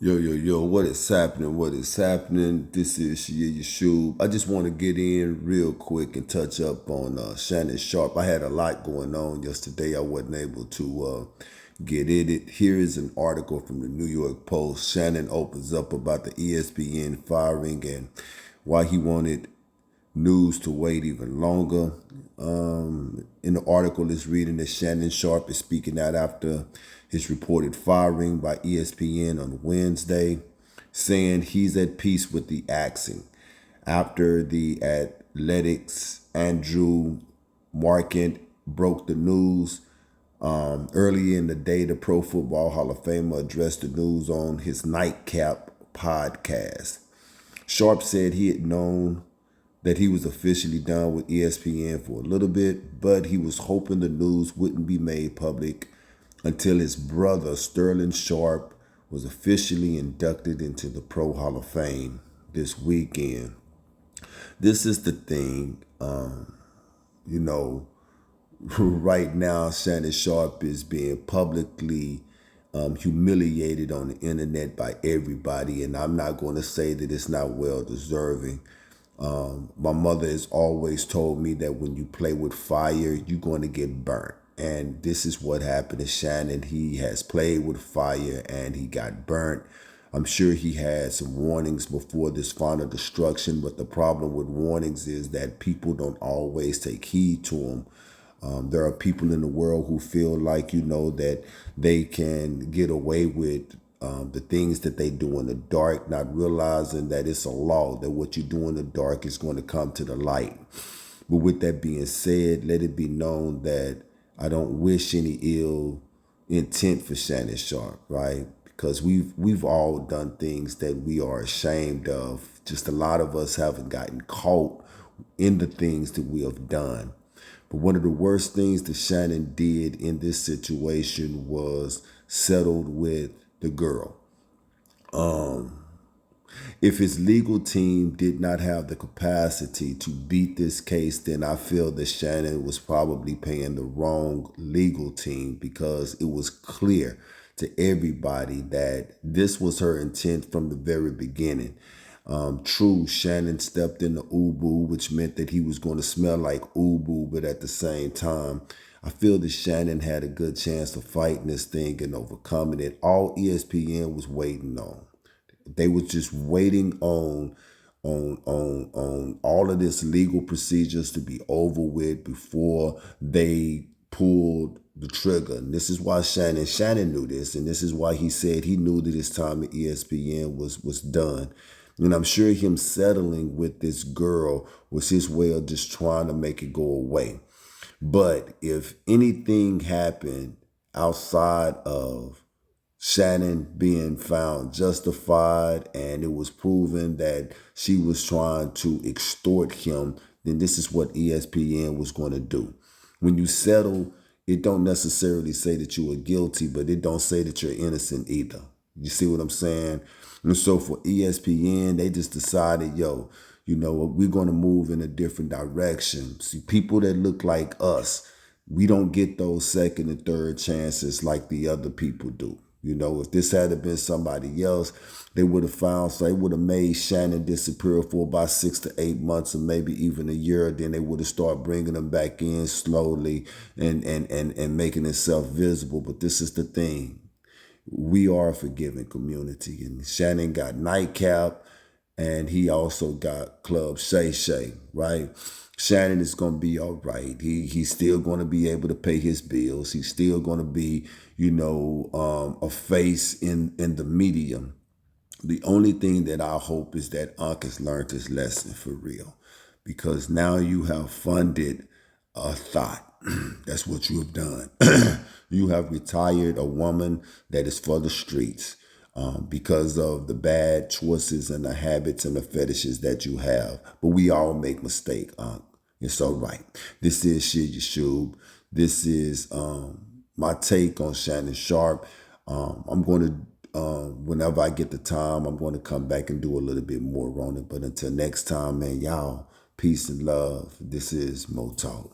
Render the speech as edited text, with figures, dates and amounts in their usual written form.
Yo, yo, yo, what is happening? What is happening? This is Yeshub. I just want to get in real quick and touch up on Shannon Sharpe. I had a lot going on yesterday. I wasn't able to get in it. Here is an article from the New York Post. Shannon opens up about the ESPN firing and why he wanted news to wait even longer. In the article, it's reading that Shannon Sharpe is speaking out after his reported firing by ESPN on Wednesday, saying he's at peace with the axing. After the Athletics' Andrew Marchant broke the news, early in the day, the Pro Football Hall of Famer addressed the news on his Nightcap podcast. Sharpe said he had known that he was officially done with ESPN for a little bit, but he was hoping the news wouldn't be made public until his brother, Sterling Sharpe, was officially inducted into the Pro Hall of Fame this weekend. This is the thing, you know, right now, Shannon Sharpe is being publicly humiliated on the internet by everybody, and I'm not going to say that it's not well deserving. My mother has always told me that when you play with fire, you're going to get burnt. And this is what happened to Shannon. He has played with fire and he got burnt. I'm sure he had some warnings before this final destruction, but the problem with warnings is that people don't always take heed to them. There are people in the world who feel like, that they can get away with the things that they do in the dark, not realizing that it's a law, that what you do in the dark is going to come to the light. But with that being said, let it be known that I don't wish any ill intent for Shannon Sharpe, right? Because we've all done things that we are ashamed of. Just a lot of us haven't gotten caught in the things that we have done. But one of the worst things that Shannon did in this situation was settled with the girl. If his legal team did not have the capacity to beat this case, then I feel that Shannon was probably paying the wrong legal team, because it was clear to everybody that this was her intent from the very beginning. True, Shannon stepped in the ubu, which meant that he was going to smell like ubu, but at the same time, I feel that Shannon had a good chance of fighting this thing and overcoming it. All ESPN was waiting on. They was just waiting on all of this legal procedures to be over with before they pulled the trigger. And this is why Shannon knew this, and this is why he said he knew that his time at ESPN was done. And I'm sure him settling with this girl was his way of just trying to make it go away. But if anything happened outside of Shannon being found justified and it was proven that she was trying to extort him, then this is what ESPN was going to do. When you settle, it don't necessarily say that you are guilty, but it don't say that you're innocent either. You see what I'm saying? And so for ESPN, they just decided, we're going to move in a different direction. See, people that look like us, we don't get those second and third chances like the other people do. If this had been somebody else, they would have made Shannon disappear for about 6 to 8 months or maybe even a year. Then they would have started bringing him back in slowly and making himself visible. But this is the thing. We are a forgiving community. And Shannon got Nightcap and he also got Club Shay Shay, right? Shannon is going to be all right. He's still going to be able to pay his bills. He's still going to be, a face in the media. The only thing that I hope is that Unc has learned his lesson for real, because now you have funded a thought. That's what you have done. You have retired a woman that is for the streets. Because of the bad choices and the habits and the fetishes that you have. But we all make mistakes. It's all right. This is Shir Yeshub. This is my take on Shannon Sharpe. I'm going to, whenever I get the time, I'm going to come back and do a little bit more on it. But until next time, man, y'all, peace and love. This is Mo Talk.